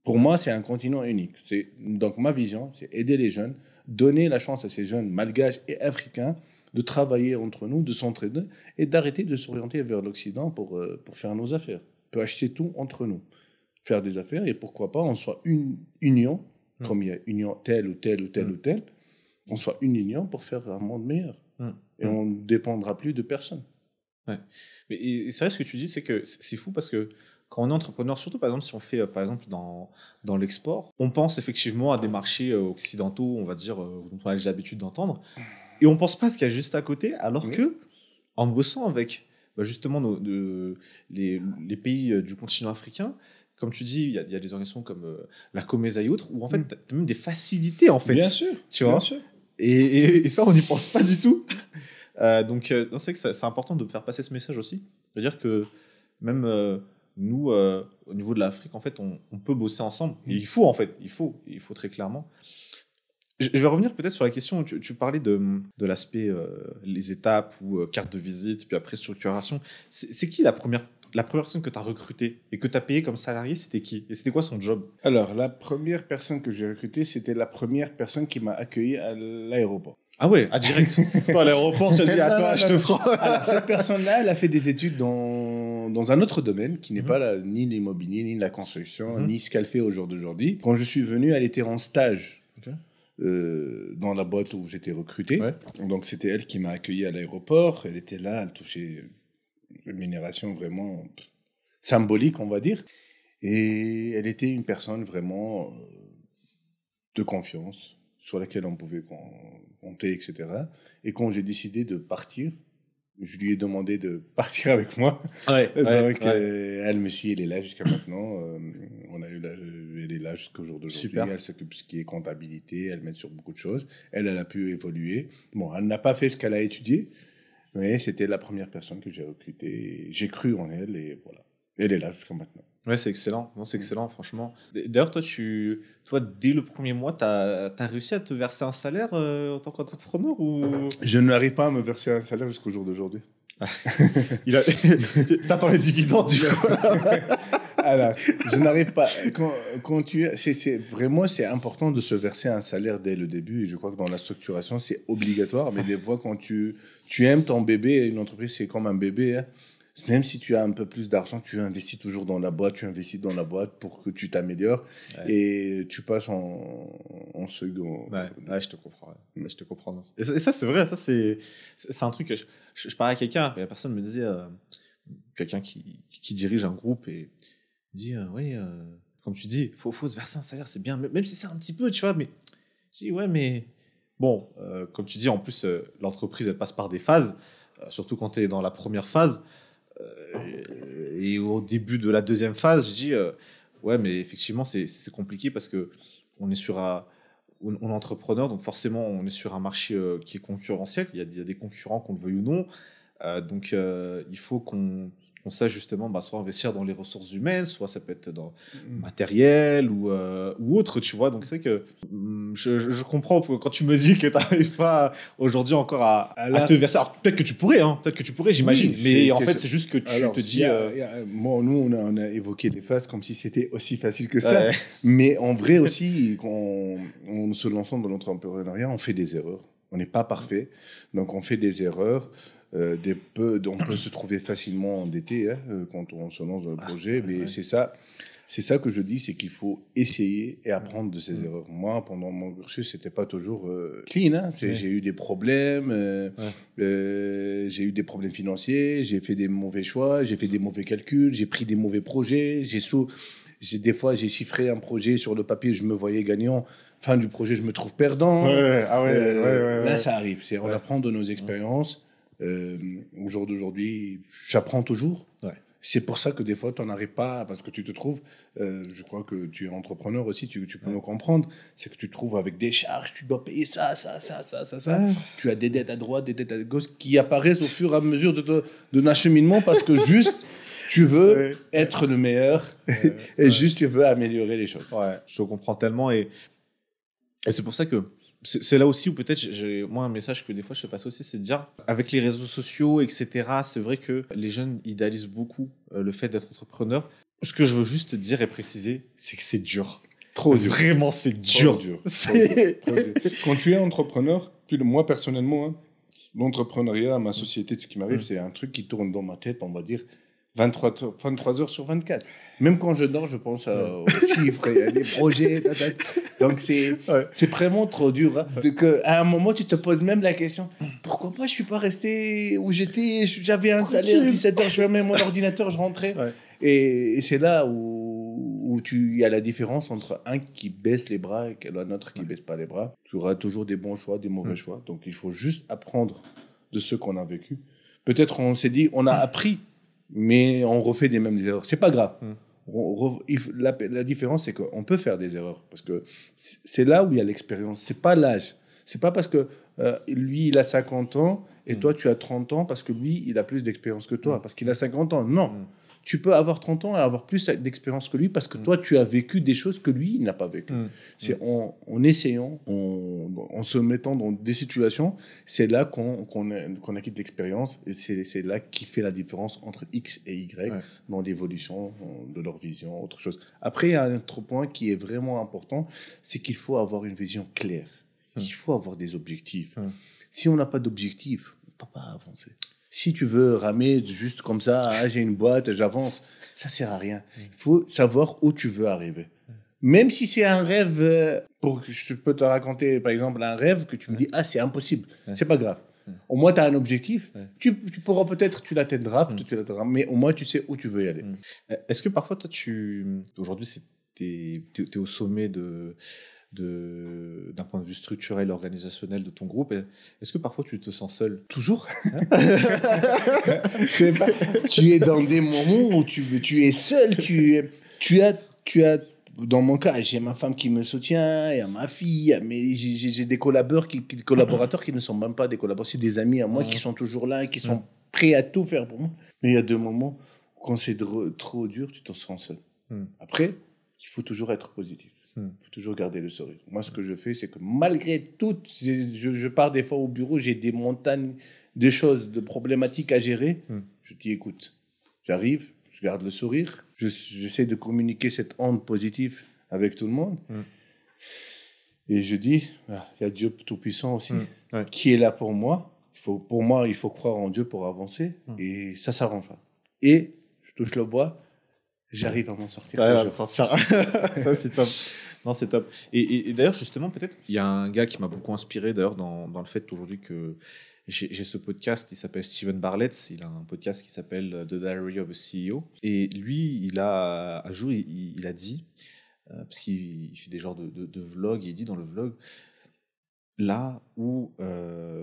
Pour moi, c'est un continent unique. Donc, ma vision, c'est aider les jeunes, donner la chance à ces jeunes malgaches et africains de travailler entre nous, de s'entraider et d'arrêter de s'orienter vers l'Occident pour faire nos affaires. On peut acheter tout entre nous, faire des affaires, et pourquoi pas, on soit une union, comme il y a union telle ou telle ou telle ou telle, on soit une union pour faire un monde meilleur. Et on ne dépendra plus de personne. Mais c'est vrai, ce que tu dis, c'est que c'est fou parce que quand on est entrepreneur, surtout par exemple si on fait par exemple dans l'export, on pense effectivement à des marchés occidentaux, on va dire, dont on a déjà l'habitude d'entendre, et on pense pas à ce qu'il y a juste à côté, alors que en bossant avec justement les pays du continent africain, comme tu dis, il y a des organisations comme la Comesa et autres, où en fait, tu as même des facilités, en fait. Bien sûr, tu vois. Et ça, on n'y pense pas du tout. Donc, c'est vrai que c'est important de faire passer ce message aussi. C'est-à-dire que même nous, au niveau de l'Afrique, en fait, on peut bosser ensemble. Et il faut, en fait. Il faut très clairement. Je vais revenir peut-être sur la question, tu parlais de l'aspect, les étapes ou carte de visite, puis après structuration. C'est qui la première la première personne que tu as recrutée et que tu as payée comme salarié, c'était qui? Et c'était quoi son job? Alors, la première personne que j'ai recrutée, c'était la première personne qui m'a accueilli à l'aéroport. Ah ouais, à direct. Toi, à l'aéroport, tu as dit, à toi, je te prends. Alors, cette personne-là, elle a fait des études dans un autre domaine qui n'est pas ni l'immobilier, ni la construction, ni ce qu'elle fait au jour d'aujourd'hui. Quand je suis venu, elle était en stage. Dans la boîte où j'étais recruté. Ouais. Donc, c'était elle qui m'a accueilli à l'aéroport. Elle était là, elle touchait une rémunération vraiment symbolique, on va dire. Et elle était une personne vraiment de confiance, sur laquelle on pouvait compter, etc. Et quand j'ai décidé de partir, je lui ai demandé de partir avec moi. Ouais, donc, elle me suit, elle est là jusqu'à maintenant. Elle est là jusqu'au jour d'aujourd'hui. Super. Elle s'occupe de ce qui est comptabilité, elle m'aide sur beaucoup de choses. Elle a pu évoluer. Bon, elle n'a pas fait ce qu'elle a étudié, mais c'était la première personne que j'ai recrutée. J'ai cru en elle et voilà. Elle est là jusqu'à maintenant. Ouais, c'est excellent. Non, c'est excellent, franchement. D'ailleurs, toi, dès le premier mois, t'as réussi à te verser un salaire en tant qu'entrepreneur ou... Je n'arrive pas à me verser un salaire jusqu'au jour d'aujourd'hui. T'attends les dividendes, du coup. Alors, je n'arrive pas. C'est important de se verser un salaire dès le début. Et je crois que dans la structuration, c'est obligatoire. Mais des fois, quand tu aimes ton bébé, une entreprise, c'est comme un bébé, hein. Même si tu as un peu plus d'argent, tu investis toujours dans la boîte, pour que tu t'améliores et tu passes en second. Ouais, je te comprends. Ouais. Je te comprends. Et ça, c'est vrai, ça, c'est un truc que je parlais à quelqu'un, et la personne me disait, quelqu'un qui dirige un groupe et dit, oui, comme tu dis, faut se verser un salaire, c'est bien, même si c'est un petit peu, tu vois, mais je dis, ouais, mais bon, comme tu dis, en plus, l'entreprise, elle passe par des phases, surtout quand tu es dans la première phase. Et au début de la deuxième phase, je dis ouais, mais effectivement c'est compliqué parce que on est on est entrepreneur, donc forcément on est sur un marché qui est concurrentiel. Il y a des concurrents, qu'on le veuille ou non, donc il faut qu'on sache justement soit investir dans les ressources humaines, soit ça peut être dans le matériel ou autre, tu vois. Donc c'est que je comprends quand tu me dis que tu n'arrives pas aujourd'hui encore à te verser. Alors peut-être que tu pourrais, j'imagine, oui, mais en fait c'est juste que tu te dis... Bon, nous on a évoqué les phases comme si c'était aussi facile que ça, mais en vrai aussi, quand on se lance dans l'entrepreneuriat, on fait des erreurs. On n'est pas parfait, donc on fait des erreurs. On peut se trouver facilement endetté quand on se lance dans le projet, mais c'est ça que je dis, c'est qu'il faut essayer et apprendre de ses erreurs. Moi, pendant mon cursus, c'était pas toujours clean. Hein. J'ai eu des problèmes, j'ai eu des problèmes financiers, j'ai fait des mauvais choix, j'ai fait des mauvais calculs, j'ai pris des mauvais projets, des fois j'ai chiffré un projet sur le papier, je me voyais gagnant. Fin du projet, je me trouve perdant. Là, ça arrive. On apprend de nos expériences. Au jour d'aujourd'hui, j'apprends toujours. C'est pour ça que des fois, tu n'en arrives pas, parce que tu te trouves, je crois que tu es entrepreneur aussi, tu peux me comprendre, c'est que tu te trouves avec des charges, tu dois payer ça. Tu as des dettes à droite, des dettes à gauche, qui apparaissent au fur et à mesure de ton acheminement, parce que juste, tu veux être le meilleur, et juste, tu veux améliorer les choses. Ouais, je te comprends tellement, et c'est pour ça que c'est là aussi où peut-être moi un message que des fois je te passe aussi, c'est de dire avec les réseaux sociaux, etc., c'est vrai que les jeunes idéalisent beaucoup le fait d'être entrepreneur. Ce que je veux juste te dire et préciser, c'est que c'est dur. Trop dur. Vraiment, c'est dur. Trop dur. Quand tu es entrepreneur, moi personnellement, hein, l'entrepreneuriat, ma société, ce qui m'arrive, c'est un truc qui tourne dans ma tête, on va dire 23 heures sur 24. Même quand je dors, je pense aux chiffres, à des projets. Donc, c'est vraiment trop dur. Hein, à un moment, tu te poses même la question, pourquoi moi, je ne suis pas resté où j'étais? J'avais un salaire, 17 heures, je fermais mon ordinateur, je rentrais. Et c'est là où il y a la différence entre un qui baisse les bras et un autre qui ne baisse pas les bras. Tu auras toujours des bons choix, des mauvais choix. Donc, il faut juste apprendre de ce qu'on a vécu. Peut-être on s'est dit, on a appris, mais on refait des mêmes erreurs. C'est pas grave. La différence, c'est qu'on peut faire des erreurs. Parce que c'est là où il y a l'expérience. C'est pas l'âge. C'est pas parce que lui, il a 50 ans et toi, tu as 30 ans parce que lui, il a plus d'expérience que toi, parce qu'il a 50 ans. Non. Tu peux avoir 30 ans et avoir plus d'expérience que lui parce que toi, tu as vécu des choses que lui, il n'a pas vécues. C'est en essayant, en se mettant dans des situations, c'est là qu'on acquiert de l'expérience et c'est là qui fait la différence entre X et Y dans l'évolution de leur vision, autre chose. Après, il y a un autre point qui est vraiment important, c'est qu'il faut avoir une vision claire. Il faut avoir des objectifs. Si on n'a pas d'objectifs, on ne peut pas avancer. Si tu veux ramer juste comme ça, j'ai une boîte, j'avance, ça ne sert à rien. Il faut savoir où tu veux arriver. Même si c'est un rêve, je peux te raconter par exemple un rêve que tu me dis, c'est impossible, c'est pas grave. Au moins, tu as un objectif, tu pourras peut-être, tu l'atteindras, mais au moins, tu sais où tu veux y aller. Est-ce que parfois, toi, aujourd'hui, tu es au sommet d'un point de vue structurel, organisationnel de ton groupe. Est-ce que parfois tu te sens seul? Toujours. Tu es dans des moments où tu es seul. Tu as, dans mon cas, j'ai ma femme qui me soutient, il y a ma fille, mais j'ai des collaborateurs qui ne sont même pas des collaborateurs, c'est des amis à moi qui sont toujours là, qui sont prêts à tout faire pour moi. Mais il y a des moments où quand c'est trop dur, tu te sens seul. Après, il faut toujours être positif. Il faut toujours garder le sourire. Moi, ce que je fais, c'est que malgré tout, je pars des fois au bureau, j'ai des montagnes de choses, de problématiques à gérer. Je dis, écoute, j'arrive, je garde le sourire, j'essaie de communiquer cette onde positive avec tout le monde. Et je dis, il y a Dieu Tout-Puissant aussi, qui est là pour moi. Pour moi, il faut croire en Dieu pour avancer. Et ça s'arrangera. Et je touche le bois. J'arrive à m'en sortir. Ça, c'est top. Non, c'est top. Et d'ailleurs, justement, peut-être, il y a un gars qui m'a beaucoup inspiré, d'ailleurs, dans le fait aujourd'hui que j'ai ce podcast, il s'appelle Steven Bartlett. Il a un podcast qui s'appelle The Diary of a CEO. Et lui, un jour, il a dit, parce qu'il fait des genres de vlogs, et il dit dans le vlog, là où,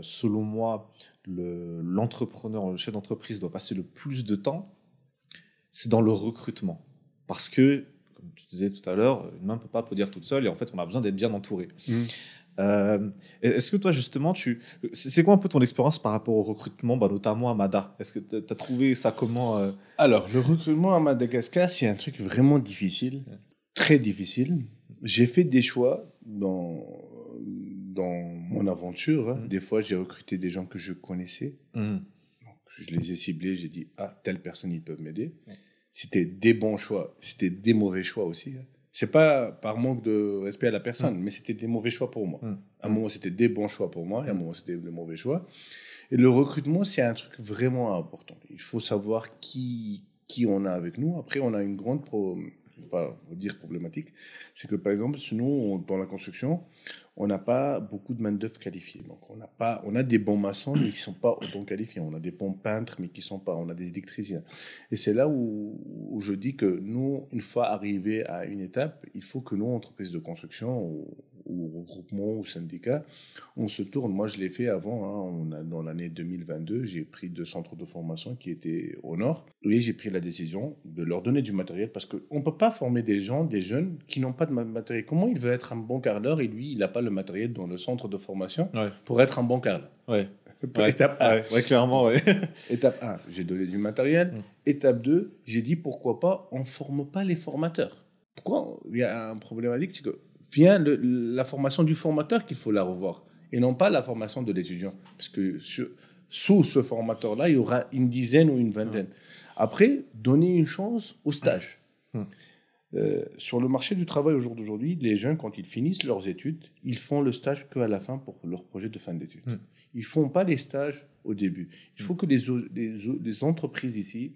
selon moi, l'entrepreneur, le chef d'entreprise doit passer le plus de temps, c'est dans le recrutement. Parce que, comme tu disais tout à l'heure, une main ne peut pas produire toute seule et en fait, on a besoin d'être bien entouré. Est-ce que toi, justement, c'est quoi un peu ton expérience par rapport au recrutement, notamment à Mada? Est-ce que tu as trouvé ça comment Alors, le recrutement à Madagascar, c'est un truc vraiment difficile, très difficile. J'ai fait des choix dans mon aventure. Des fois, j'ai recruté des gens que je connaissais. Je les ai ciblés, j'ai dit, telle personne, ils peuvent m'aider. C'était des bons choix, c'était des mauvais choix aussi. C'est pas par manque de respect à la personne, mais c'était des mauvais choix pour moi. À un moment, c'était des bons choix pour moi, et à un moment, c'était des mauvais choix. Et le recrutement, c'est un truc vraiment important. Il faut savoir qui on a avec nous. Après, on a une grande pas dire problématique, c'est que par exemple, nous, dans la construction, on n'a pas beaucoup de main-d'œuvre qualifiée. Donc, on a des bons maçons, mais qui ne sont pas autant qualifiés. On a des bons peintres, mais qui ne sont pas. On a des électriciens. Et c'est là où je dis que nous, une fois arrivés à une étape, il faut que nous, entreprises de construction ou regroupements ou syndicats, on se tourne. Moi, je l'ai fait avant. Dans l'année 2022, j'ai pris 2 centres de formation qui étaient au nord. Et j'ai pris la décision de leur donner du matériel parce qu'on ne peut pas former des jeunes qui n'ont pas de matériel. Comment il veut être un bon carreleur et lui, il n'a pas le matériel dans le centre de formation pour être un bon carreleur? Étape 1. Clairement, Étape 1, j'ai donné du matériel. Étape 2, j'ai dit pourquoi pas, on ne forme pas les formateurs. Pourquoi? Il y a un problématique, c'est que vient la formation du formateur qu'il faut la revoir et non pas la formation de l'étudiant. Parce que sous ce formateur-là, il y aura une dizaine ou une vingtaine. Après, donner une chance au stage. Sur le marché du travail au jour d'aujourd'hui, les jeunes, quand ils finissent leurs études, ils font le stage qu'à la fin pour leur projet de fin d'études. Ils ne font pas les stages au début. Il faut que les entreprises ici,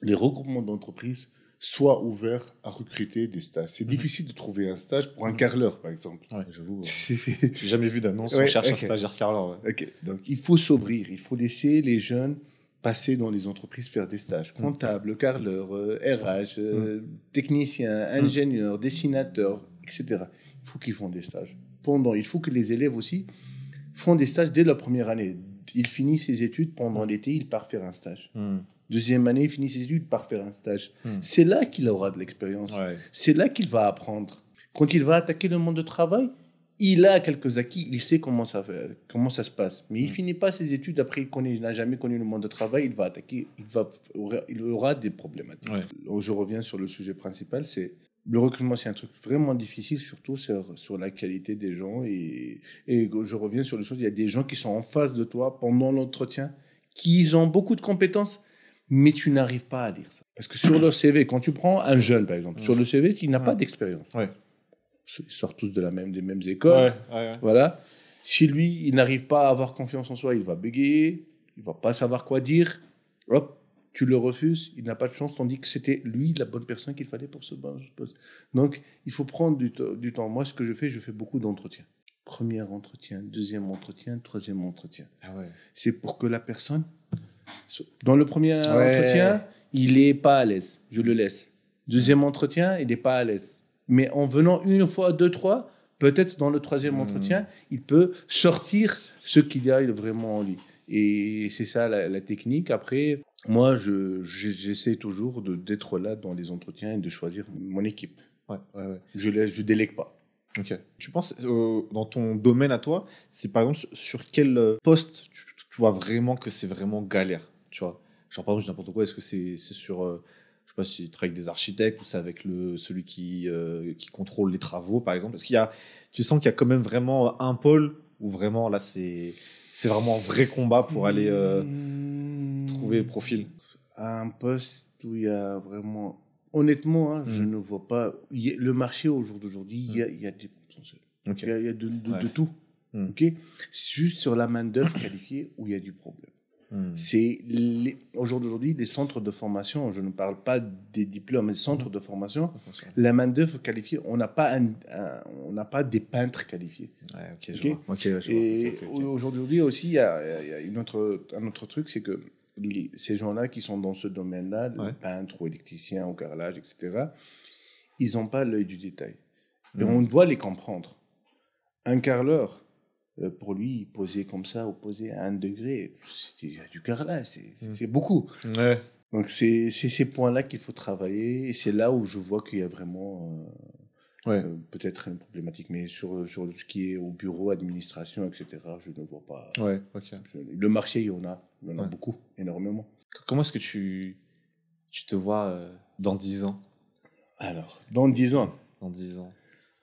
les regroupements d'entreprises, soient ouverts à recruter des stages. C'est difficile de trouver un stage pour un carreleur, par exemple. J'avoue. J'ai jamais vu d'annonce, on cherche un stagiaire carreleur. Donc, il faut s'ouvrir. Il faut laisser les jeunes passer dans les entreprises, faire des stages. Comptable, carreleur, RH, technicien, ingénieur, dessinateur, etc. Il faut qu'ils font des stages. Il faut que les élèves aussi font des stages dès la première année. Il finit ses études pendant l'été, il part faire un stage. Deuxième année, il finit ses études, il part faire un stage. C'est là qu'il aura de l'expérience. C'est là qu'il va apprendre. Quand il va attaquer le monde du travail, il a quelques acquis, il sait comment ça se passe. Mais il finit pas ses études, après il n'a jamais connu le monde de travail, il va attaquer, il aura des problématiques. Ouais. Je reviens sur le sujet principal, c'est le recrutement, c'est un truc vraiment difficile, surtout sur la qualité des gens. Et je reviens sur les choses, il y a des gens qui sont en face de toi pendant l'entretien, qui ont beaucoup de compétences, mais tu n'arrives pas à lire ça. Parce que sur leur CV, quand tu prends un jeune, par exemple, sur le CV, il n'a pas d'expérience. Ouais. Ils sortent tous des mêmes écoles. Voilà. Si lui, il n'arrive pas à avoir confiance en soi, il va bégayer, il va pas savoir quoi dire. Hop, tu le refuses, il n'a pas de chance, tandis que c'était lui la bonne personne qu'il fallait pour ce poste. Donc, il faut prendre du temps. Moi, ce que je fais beaucoup d'entretiens. Premier entretien, deuxième entretien, troisième entretien. Ah ouais. C'est pour que la personne, dans le premier entretien, il n'est pas à l'aise. Je le laisse. Deuxième entretien, il n'est pas à l'aise. Mais en venant une fois, deux, trois, peut-être dans le troisième entretien, il peut sortir ce qu'il y a vraiment en lui. Et c'est ça la technique. Après, moi, j'essaie toujours d'être là dans les entretiens et de choisir mon équipe. Ouais. Je délègue pas. Ok. Tu penses, dans ton domaine à toi, c'est par exemple sur quel poste tu vois vraiment que c'est vraiment galère, tu vois? Genre par exemple, je dis n'importe quoi, est-ce que c'est sur, je sais pas si tu travailles avec des architectes ou c'est avec celui qui contrôle les travaux, par exemple? Tu sens qu'il y a quand même vraiment un pôle où vraiment là c'est vraiment un vrai combat pour aller trouver le profil? Un poste où il y a vraiment... Honnêtement, je ne vois pas... Le marché au jour d'aujourd'hui, il y a des potentiels. Okay. Il y a de tout. Okay. C'est juste sur la main-d'œuvre qualifiée où il y a du problème. Au jour d'aujourd'hui, les centres de formation, je ne parle pas des diplômes, mais les centres de formation, la main-d'œuvre qualifiée, on n'a pas pas des peintres qualifiés. Ouais, je vois. Et aujourd'hui aussi, il y a un autre truc, c'est que ces gens-là qui sont dans ce domaine-là, les peintres ou électriciens ou carrelage, etc., ils n'ont pas l'œil du détail. Et on doit les comprendre. Un carreleur, pour lui, poser comme ça ou poser à 1 degré, c'est déjà du carrelage, c'est beaucoup. Ouais. Donc c'est ces points-là qu'il faut travailler, et c'est là où je vois qu'il y a vraiment peut-être une problématique. Mais sur ce qui est au bureau, administration, etc., je ne vois pas. Ouais, ok. Le marché, il y en a beaucoup, énormément. Comment est-ce que tu te vois dans 10 ans? Alors, dans 10 ans. Dans 10 ans.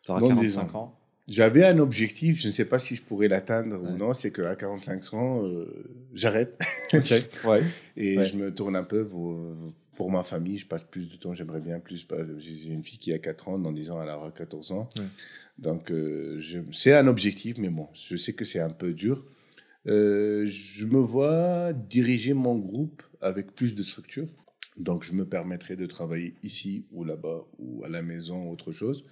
Tu auras 45 ans. J'avais un objectif, je ne sais pas si je pourrais l'atteindre ou non, c'est qu'à 45 ans, j'arrête. Ok, ouais. Et je me tourne un peu pour ma famille, je passe plus de temps, j'aimerais bien plus. J'ai une fille qui a 4 ans, dans 10 ans, elle aura 14 ans. Ouais. Donc, c'est un objectif, mais bon, je sais que c'est un peu dur. Je me vois diriger mon groupe avec plus de structure. Donc, je me permettrai de travailler ici ou là-bas ou à la maison ou autre chose.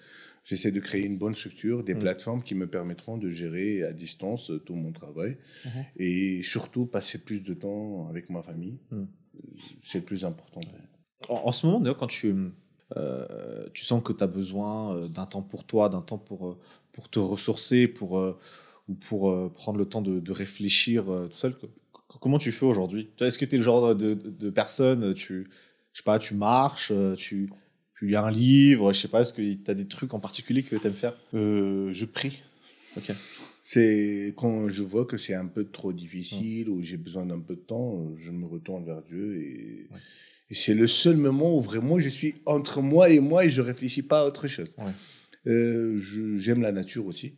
J'essaie de créer une bonne structure, des plateformes qui me permettront de gérer à distance tout mon travail et surtout passer plus de temps avec ma famille. C'est le plus important. En ce moment, d'ailleurs, quand tu sens que tu as besoin d'un temps pour toi, d'un temps pour te ressourcer, ou pour prendre le temps de réfléchir tout seul, comment tu fais aujourd'hui? Est-ce que tu es le genre de personne, je sais pas, tu marches, tu lis un livre, je sais pas, est-ce que tu as des trucs en particulier que tu aimes faire? Je prie. Ok. C'est quand je vois que c'est un peu trop difficile ou j'ai besoin d'un peu de temps, je me retourne vers Dieu et c'est le seul moment où vraiment je suis entre moi et je réfléchis pas à autre chose. J'aime la nature aussi.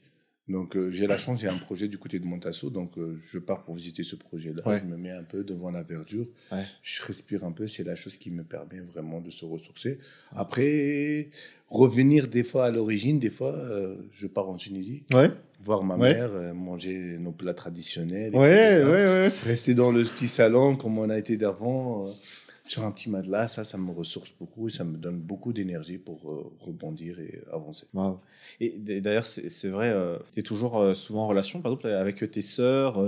Donc, j'ai la chance, j'ai un projet du côté de Montasso, donc je pars pour visiter ce projet-là. Je me mets un peu devant la verdure, je respire un peu, c'est la chose qui me permet vraiment de se ressourcer. Après, revenir des fois à l'origine, des fois, je pars en Tunisie, voir ma mère, manger nos plats traditionnels, etc. Rester dans le petit salon comme on a été d'avant, sur un petit matelas, ça me ressource beaucoup et ça me donne beaucoup d'énergie pour rebondir et avancer. Wow. Et d'ailleurs, c'est vrai, tu es toujours souvent en relation, par exemple, avec tes sœurs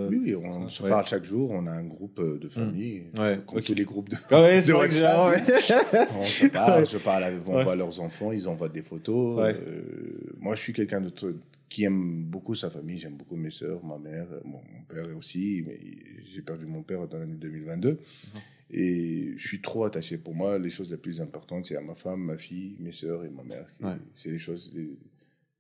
Oui, on se parle chaque jour, on a un groupe de famille, comme tous les groupes de WhatsApp. On se parle, on voit leurs enfants, ils envoient des photos. Moi, je suis quelqu'un qui aime beaucoup sa famille, j'aime beaucoup mes sœurs, ma mère, mon père aussi, mais j'ai perdu mon père dans l'année 2022. Et je suis trop attaché. Pour moi, les choses les plus importantes, c'est à ma femme, ma fille, mes sœurs et ma mère. C'est les choses les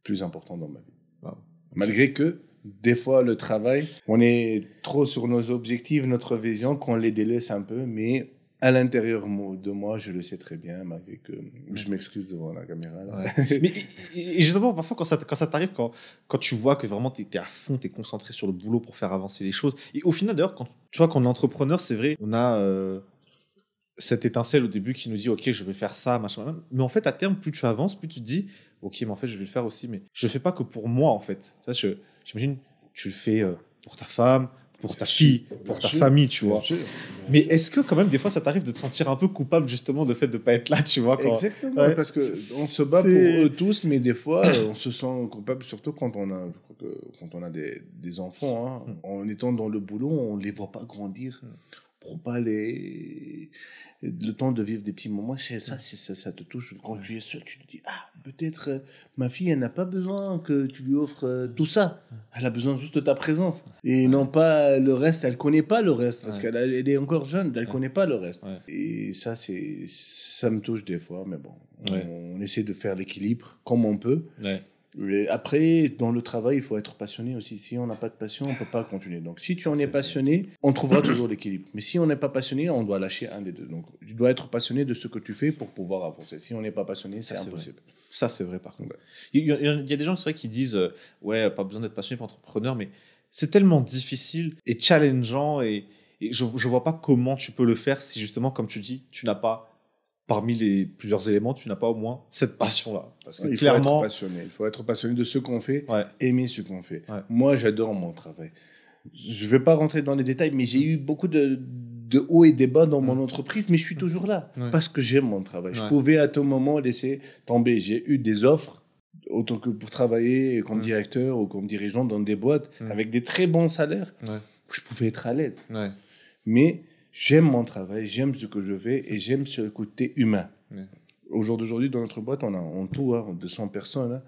plus importantes dans ma vie. Wow. Malgré que, des fois, le travail, on est trop sur nos objectifs, notre vision, qu'on les délaisse un peu, mais à l'intérieur de moi, je le sais très bien, malgré que je m'excuse devant la caméra. Là. Ouais. Mais et justement, parfois, quand ça t'arrive, quand tu vois que vraiment tu es à fond, tu es concentré sur le boulot pour faire avancer les choses. Et au final, d'ailleurs, quand tu vois qu'on est entrepreneur, c'est vrai, on a cette étincelle au début qui nous dit, OK, je vais faire ça, machin. Mais en fait, à terme, plus tu avances, plus tu te dis, OK, mais en fait, je vais le faire aussi. Mais je le fais pas que pour moi, en fait. Ça, j'imagine, tu le fais pour ta femme, pour ta fille, pour ta famille, tu vois. Mais est-ce que quand même, des fois, ça t'arrive de te sentir un peu coupable, justement, de fait de pas être là, tu vois quand... Exactement, Ouais. parce qu'on se bat pour eux tous, mais des fois, on se sent coupable, surtout quand on a, je crois que, quand on a des enfants. Hein, en étant dans le boulot, on les voit pas grandir. Pour pas le temps de vivre des petits moments, ça te touche. Quand tu es seul, tu te dis, peut-être ma fille, elle n'a pas besoin que tu lui offres tout ça. Elle a besoin juste de ta présence. Et non pas le reste, elle connaît pas le reste, parce qu'elle elle est encore jeune, elle connaît pas le reste. Et ça me touche des fois, mais bon, on essaie de faire l'équilibre comme on peut. Et après, dans le travail, il faut être passionné aussi. Si on n'a pas de passion, on ne peut pas continuer. Donc, si tu en es passionné, on trouvera toujours l'équilibre. Mais si on n'est pas passionné, on doit lâcher un des deux. Donc, tu dois être passionné de ce que tu fais pour pouvoir avancer. Si on n'est pas passionné, c'est impossible. Ça, c'est vrai, par contre. Il y a des gens qui disent ouais, pas besoin d'être passionné pour entrepreneur, mais c'est tellement difficile et challengeant. Et je ne vois pas comment tu peux le faire si, justement, comme tu dis, tu n'as pas... Parmi les plusieurs éléments, tu n'as pas au moins cette passion-là. Parce que clairement... Il faut être passionné de ce qu'on fait, aimer ce qu'on fait. Moi, j'adore mon travail. Je ne vais pas rentrer dans les détails, mais j'ai eu beaucoup de hauts et des bas dans mon entreprise, mais je suis toujours là parce que j'aime mon travail. Je pouvais à tout moment laisser tomber. J'ai eu des offres autant que pour travailler comme directeur ou comme dirigeant dans des boîtes avec des très bons salaires. Je pouvais être à l'aise. Mais... j'aime mon travail, j'aime ce que je fais et j'aime ce côté humain. Au jour d'aujourd'hui, dans notre boîte, on a en tout 200 personnes. Hein,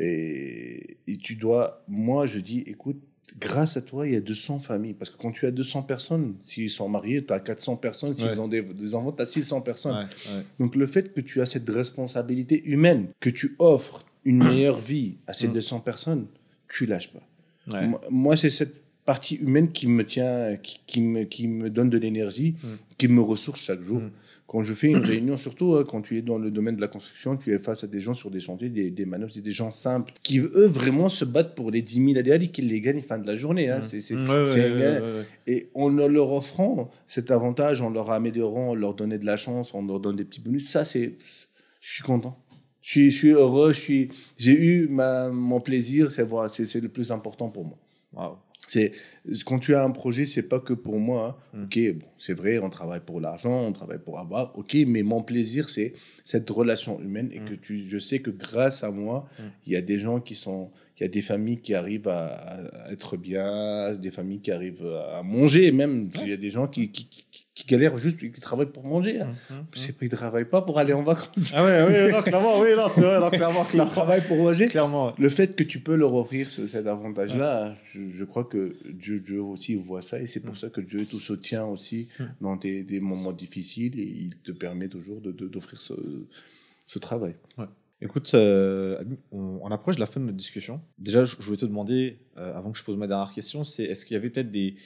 et tu dois... Moi, je dis, écoute, grâce à toi, il y a 200 familles. Parce que quand tu as 200 personnes, s'ils sont mariés, tu as 400 personnes. S'ils ont des enfants, tu as 600 personnes. Donc, le fait que tu as cette responsabilité humaine, que tu offres une meilleure vie à ces 200 personnes, tu lâches pas. Moi, c'est cette partie humaine qui me tient, qui me donne de l'énergie, qui me ressource chaque jour. Quand je fais une réunion, surtout quand tu es dans le domaine de la construction, tu es face à des gens sur des chantiers, des manœuvres, c'est des gens simples, qui eux vraiment se battent pour les 10 000 ADA et qui les gagnent fin de la journée. Hein. Et en leur offrant cet avantage, en leur améliorant, en leur donnant de la chance, on leur donne des petits bonus, ça je suis content. Je suis heureux, j'ai eu mon plaisir, c'est le plus important pour moi. Wow. Quand tu as un projet, c'est pas que pour moi. Ok, bon, c'est vrai, on travaille pour l'argent, on travaille pour avoir. Ok, mais mon plaisir, c'est cette relation humaine et que je sais que grâce à moi, il y a des gens il y a des familles qui arrivent à être bien, des familles qui arrivent à manger même. Il y a des gens qui galèrent juste, qui travaillent pour manger. Hein. C'est pas, ils travaillent pas pour aller en vacances. Non, clairement, non, c'est vrai, non, clairement. Ils travaillent pour manger. Clairement. Le fait que tu peux leur offrir cet avantage-là, je crois que Dieu aussi voit ça et c'est pour ça que Dieu te soutient aussi dans des moments difficiles et il te permet toujours d'offrir ce travail. Écoute, on approche de la fin de notre discussion. Déjà, je voulais te demander, avant que je pose ma dernière question, c'est est-ce qu'il y avait peut-être des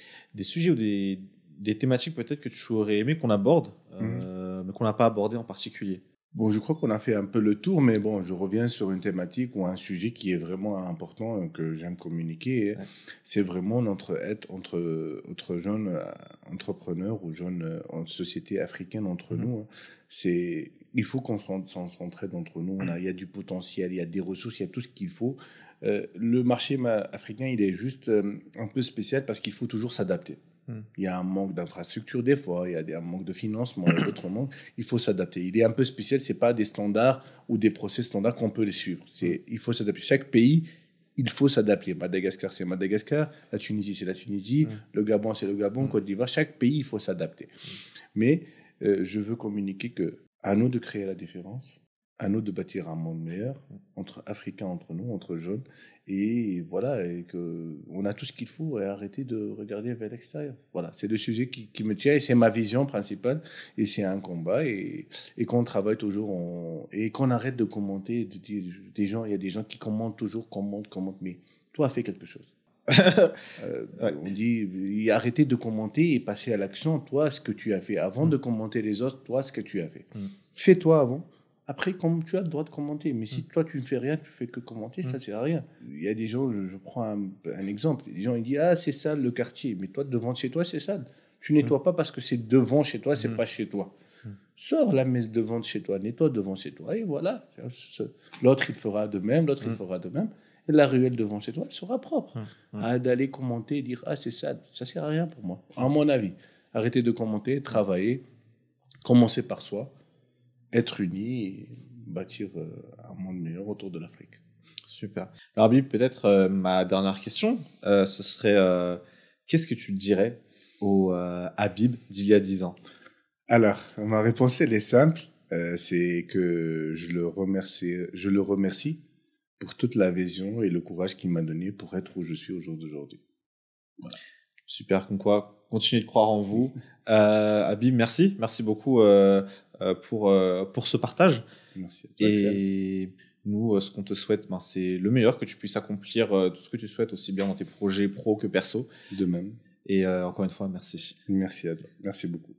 sujets ou des thématiques peut-être que tu aurais aimé qu'on aborde, mais qu'on n'a pas abordé en particulier? Bon, je crois qu'on a fait un peu le tour, mais bon, je reviens sur une thématique ou un sujet qui est vraiment important, que j'aime communiquer. C'est vraiment notre aide entre jeunes entrepreneurs ou jeunes sociétés africaines entre nous. Il faut qu'on s'entraide entre nous. Il y a du potentiel, il y a des ressources, il y a tout ce qu'il faut. Le marché africain, il est juste un peu spécial parce qu'il faut toujours s'adapter. Il y a un manque d'infrastructure des fois, il y a un manque de financement, et d'autres manques. Il faut s'adapter. Il est un peu spécial, c'est pas des standards ou des process standards qu'on peut les suivre. Il faut s'adapter. Chaque pays, il faut s'adapter. Madagascar, c'est Madagascar. La Tunisie, c'est la Tunisie. Le Gabon, c'est le Gabon. Côte d'Ivoire, chaque pays, il faut s'adapter. Mais je veux communiquer que à nous de créer la différence, à nous de bâtir un monde meilleur, entre Africains, entre nous, entre jeunes, et voilà, et qu'on a tout ce qu'il faut et arrêter de regarder vers l'extérieur. Voilà, c'est le sujet qui me tient et c'est ma vision principale, et c'est un combat, et qu'on travaille toujours, et qu'on arrête de commenter, de dire, il y a des gens qui commentent toujours, commentent, mais toi, fais quelque chose. Ouais. On dit arrêtez de commenter et passer à l'action. Toi, ce que tu as fait avant de commenter les autres, toi, ce que tu as fait. Fais-toi avant. Après, comme tu as le droit de commenter. Mais si toi, tu ne fais rien, tu fais que commenter, ça ne sert à rien. Il y a des gens, je prends un exemple. Les gens, ils disent ah, c'est sale le quartier. Mais toi, devant chez toi, c'est sale. Tu nettoies pas parce que c'est devant chez toi, c'est pas chez toi. Sors la messe devant chez toi, nettoie devant chez toi. Et voilà. L'autre, il fera de même. L'autre, il fera de même. Et la ruelle devant chez toi, elle sera propre. D'aller commenter, dire ah, c'est sale, ça ne sert à rien pour moi. À mon avis, arrêtez de commenter, travailler, commencer par soi, être unis et bâtir un monde meilleur autour de l'Afrique. Super. Alors, Habib, peut-être ma dernière question, ce serait qu'est-ce que tu dirais au Habib d'il y a 10 ans? Alors, ma réponse, elle est simple. C'est que je le remercie pour toute la vision et le courage qu'il m'a donné pour être où je suis au jour d'aujourd'hui. Voilà. Super, comme quoi, continuez de croire en vous. Habib, merci beaucoup pour ce partage. Merci à toi. Et nous, ce qu'on te souhaite, c'est le meilleur, que tu puisses accomplir tout ce que tu souhaites, aussi bien dans tes projets pro que perso. De même. Et encore une fois, merci. Merci à toi. Merci beaucoup.